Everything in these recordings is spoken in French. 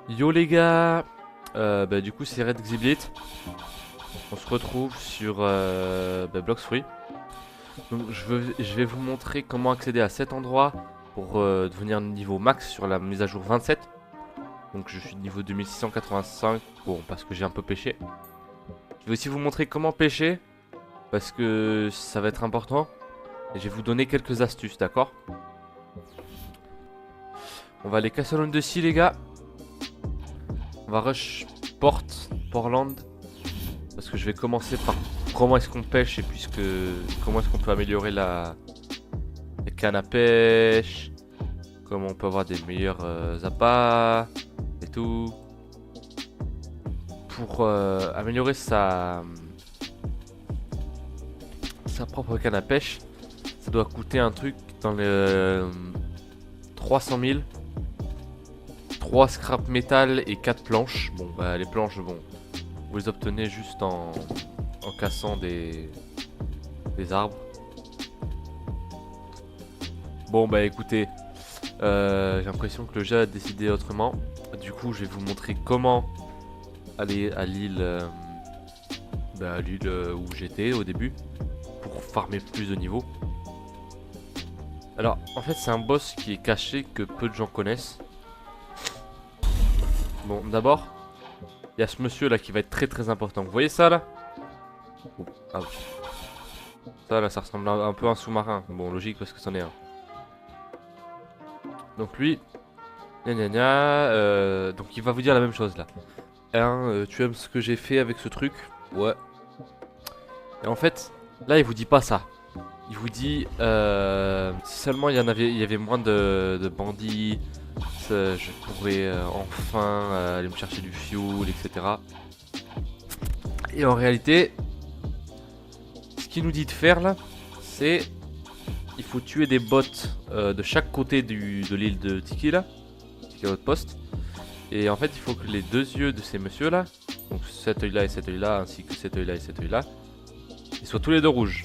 Yo les gars, du coup c'est Red Xiblit. On se retrouve sur Blox Free. Donc je vais vous montrer comment accéder à cet endroit pour devenir niveau max sur la mise à jour 27. Donc je suis niveau 2685, bon parce que j'ai un peu pêché. Je vais aussi vous montrer comment pêcher, parce que ça va être important. Et je vais vous donner quelques astuces, d'accord? On va aller Castle de Sea les gars. On va rush Portland. Parce que je vais commencer par comment est-ce qu'on pêche et puisque comment est-ce qu'on peut améliorer la canne à pêche, comment on peut avoir des meilleurs appâts et tout. Pour améliorer sa propre canne à pêche, ça doit coûter un truc dans les 300 000. 3 scrap métal et 4 planches. Bon bah les planches bon, vous les obtenez juste en cassant des arbres. Bon bah écoutez, j'ai l'impression que le jeu a décidé autrement. Du coup je vais vous montrer comment aller à l'île où j'étais au début pour farmer plus de niveaux. Alors en fait c'est un boss qui est caché que peu de gens connaissent. Bon d'abord il y a ce monsieur là qui va être très important. Vous voyez ça là? Oh, ah oui. Ça là ça ressemble un peu à un sous-marin. Bon logique parce que c'en est un. Donc lui, donc il va vous dire la même chose là. Tu aimes ce que j'ai fait avec ce truc? Ouais. Et en fait, là il vous dit pas ça. Il vous dit si seulement il y avait moins de bandits, je pourrais enfin aller me chercher du fuel, etc. Et en réalité, ce qu'il nous dit de faire là, c'est il faut tuer des bots de chaque côté de l'île de Tiki là, Tiki Outpost. Et en fait, il faut que les deux yeux de ces messieurs là, donc cet œil là et cet œil là, ainsi que cet œil là et cet œil là, ils soient tous les deux rouges.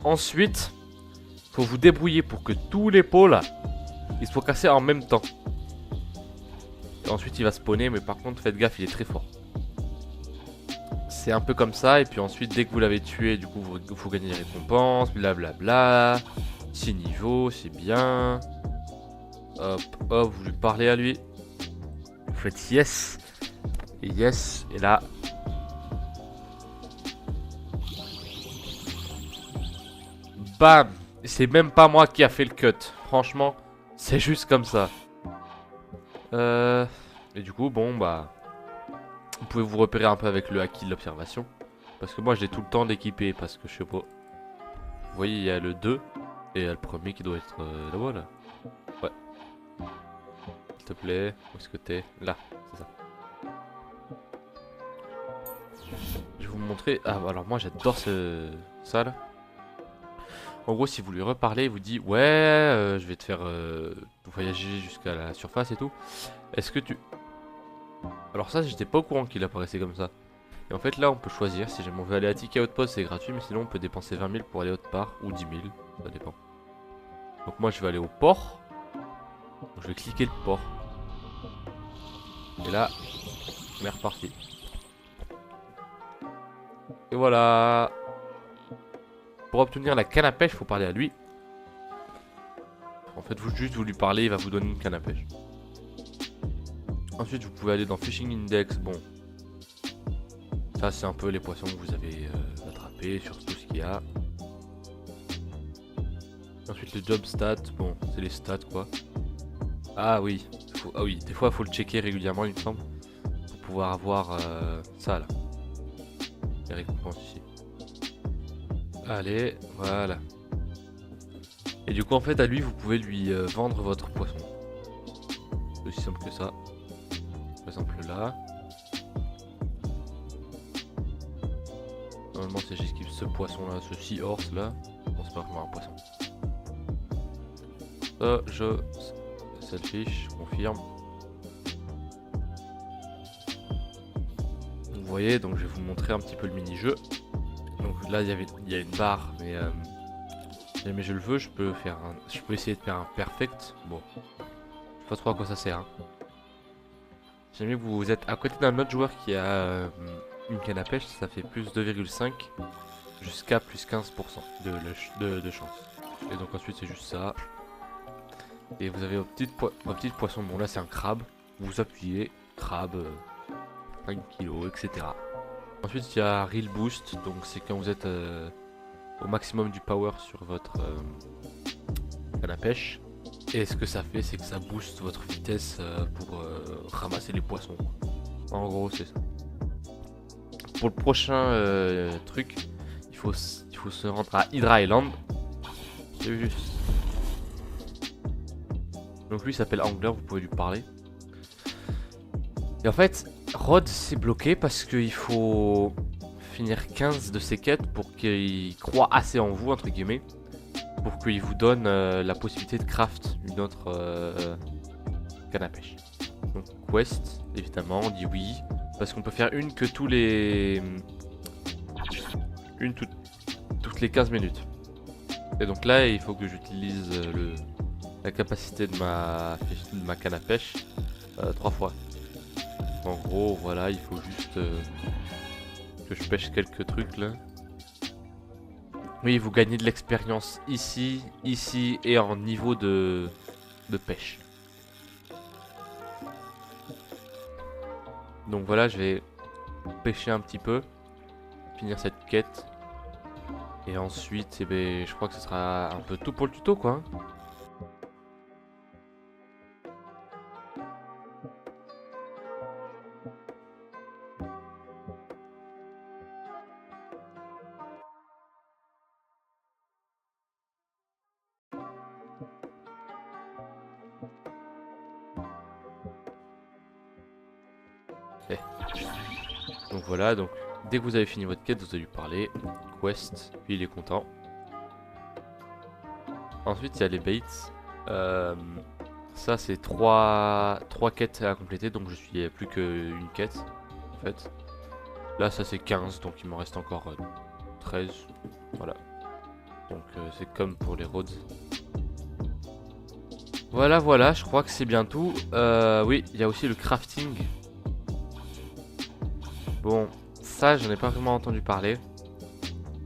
Ensuite, faut vous débrouiller pour que tous les pots là, ils soient cassés en même temps. Et ensuite, il va spawner, mais par contre, faites gaffe, il est très fort. C'est un peu comme ça, et puis ensuite, dès que vous l'avez tué, du coup, vous gagnez des récompenses, blablabla. 6 niveaux, c'est bien. Hop, hop, vous lui parlez à lui. Vous faites yes. Et yes, et là. Bam! C'est même pas moi qui a fait le cut. Franchement, c'est juste comme ça. Et du coup, bon, bah. Vous pouvez vous repérer un peu avec le haki de l'observation. Parce que moi, je l'ai tout le temps d'équiper. Parce que je sais pas. Vous voyez, il y a le 2. Et il y a le premier qui doit être là-bas, là. Ouais. S'il te plaît. Où est-ce que t'es? Là, c'est ça. Je vais vous montrer. Ah, alors moi, j'adore ça, là. En gros, si vous lui reparlez, il vous dit ouais, je vais te faire voyager jusqu'à la surface et tout. Est-ce que tu... Alors ça, j'étais pas au courant qu'il apparaissait comme ça. Et en fait, là, on peut choisir. Si jamais on veut aller à Tiki Outpost, c'est gratuit. Mais sinon, on peut dépenser 20 000 pour aller autre part. Ou 10 000, ça dépend. Donc moi, je vais aller au port. Donc, je vais cliquer le port. Et là, on est reparti. Et voilà. Pour obtenir la canne à pêche, il faut parler à lui. En fait, vous lui parlez, il va vous donner une canne à pêche. Ensuite, vous pouvez aller dans Fishing Index. Bon, ça, c'est un peu les poissons que vous avez attrapés sur tout ce qu'il y a. Ensuite, le job stat. Bon, c'est les stats quoi. Ah oui, ah oui, des fois, il faut le checker régulièrement, il me semble. Pour pouvoir avoir ça là. Les récompenses ici. Allez, voilà. Et du coup, en fait, à lui, vous pouvez lui vendre votre poisson. C'est aussi simple que ça. Par exemple là. Normalement c'est j'esquive ce poisson là, ce seahorse là. Bon c'est pas vraiment un poisson. Ça je... Selfish, confirme. Vous voyez, donc je vais vous montrer un petit peu le mini-jeu. Donc là il y a une barre, mais si jamais je le veux, je peux essayer de faire un perfect. Bon, je sais pas trop à quoi ça sert. Hein. Si jamais vous êtes à côté d'un autre joueur qui a une canne à pêche, ça fait plus 2,5 jusqu'à plus 15% de chance. Et donc ensuite c'est juste ça. Et vous avez vos petites poissons. Bon là c'est un crabe. Vous appuyez, crabe, 5 kg, etc. Ensuite il y a Reel Boost. Donc c'est quand vous êtes au maximum du power sur votre canne à pêche. Et ce que ça fait, c'est que ça booste votre vitesse pour ramasser les poissons. En gros, c'est ça. Pour le prochain truc, il faut se rendre à Hydra Island. C'est juste. Donc lui, il s'appelle Angler, vous pouvez lui parler. Et en fait, Rod s'est bloqué parce qu'il faut finir 15 de ses quêtes pour qu'il croit assez en vous, entre guillemets. Pour qu'il vous donne la possibilité de craft une autre canne à pêche. Donc quest, évidemment, on dit oui. Parce qu'on peut faire une que tous les... toutes les 15 minutes. Et donc là, il faut que j'utilise la capacité de ma canne à pêche 3 fois. En gros, voilà, il faut juste que je pêche quelques trucs là. Oui, vous gagnez de l'expérience ici, ici et en niveau de pêche. Donc voilà, je vais pêcher un petit peu, finir cette quête. Et ensuite, eh ben, je crois que ce sera un peu tout pour le tuto quoi. Donc voilà, donc dès que vous avez fini votre quête, vous allez lui parler. Quest, puis il est content. Ensuite, il y a les baits. Ça, c'est 3 quêtes à compléter, donc je suis plus qu'une quête en fait. Là, ça c'est 15, donc il m'en reste encore 13. Voilà. Donc c'est comme pour les roads. Voilà, voilà, je crois que c'est bien tout. Oui, il y a aussi le crafting. Bon, ça, j'en ai pas vraiment entendu parler.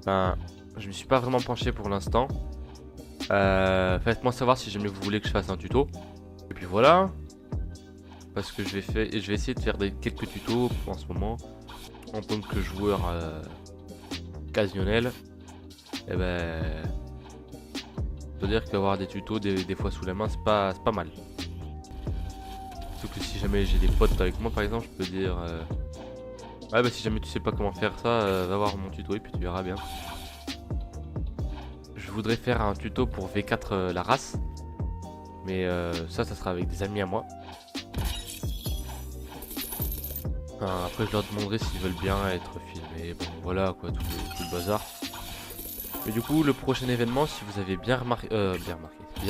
Enfin, je me suis pas vraiment penché pour l'instant. Faites-moi savoir si jamais vous voulez que je fasse un tuto. Et puis voilà. Parce que je vais essayer de faire quelques tutos en ce moment. En tant que joueur occasionnel. Et ben... je veux dire qu'avoir des tutos des fois sous la main, c'est pas mal. Surtout que si jamais j'ai des potes avec moi par exemple, je peux dire... ouais bah si jamais tu sais pas comment faire ça, va voir mon tuto et puis tu verras bien. Je voudrais faire un tuto pour V4 la race. Mais ça sera avec des amis à moi. Enfin, après je leur demanderai s'ils veulent bien être filmés. Bon voilà quoi, tout le bazar. Mais du coup le prochain événement, si vous avez bien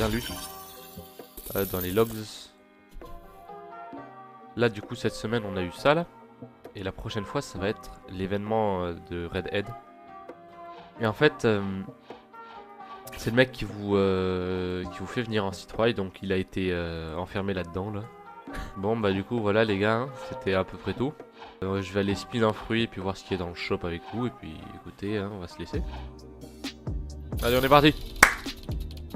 lu dans les logs. Là du coup cette semaine on a eu ça là. Et la prochaine fois ça va être l'événement de Redhead. Et en fait c'est le mec qui vous fait venir en citrouille, donc il a été enfermé là-dedans là. Bon bah du coup voilà les gars, hein, c'était à peu près tout. Je vais aller spin un fruit et puis voir ce qui est dans le shop avec vous. Et puis écoutez, hein, on va se laisser. Allez on est parti.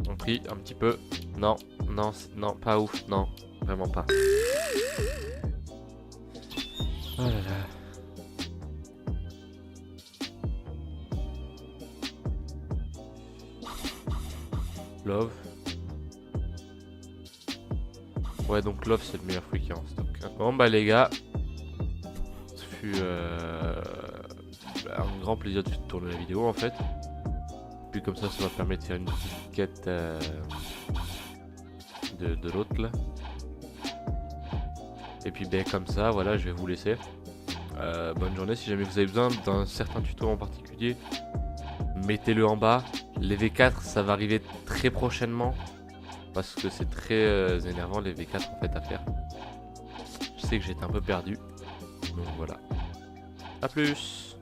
On prie un petit peu. Non, non, non, pas ouf, non, vraiment pas. Oh là là. Love. Ouais donc Love c'est le meilleur fruit qui est en stock. Bon bah les gars, ce fut un grand plaisir de tourner la vidéo en fait. Puis comme ça va permettre de faire une petite quête de l'autre là. Et puis ben comme ça voilà je vais vous laisser. Bonne journée, si jamais vous avez besoin d'un certain tuto en particulier, mettez-le en bas. Les V4 ça va arriver très prochainement. Parce que c'est très énervant les V4 en fait à faire. Je sais que j'étais un peu perdu. Donc voilà. A plus.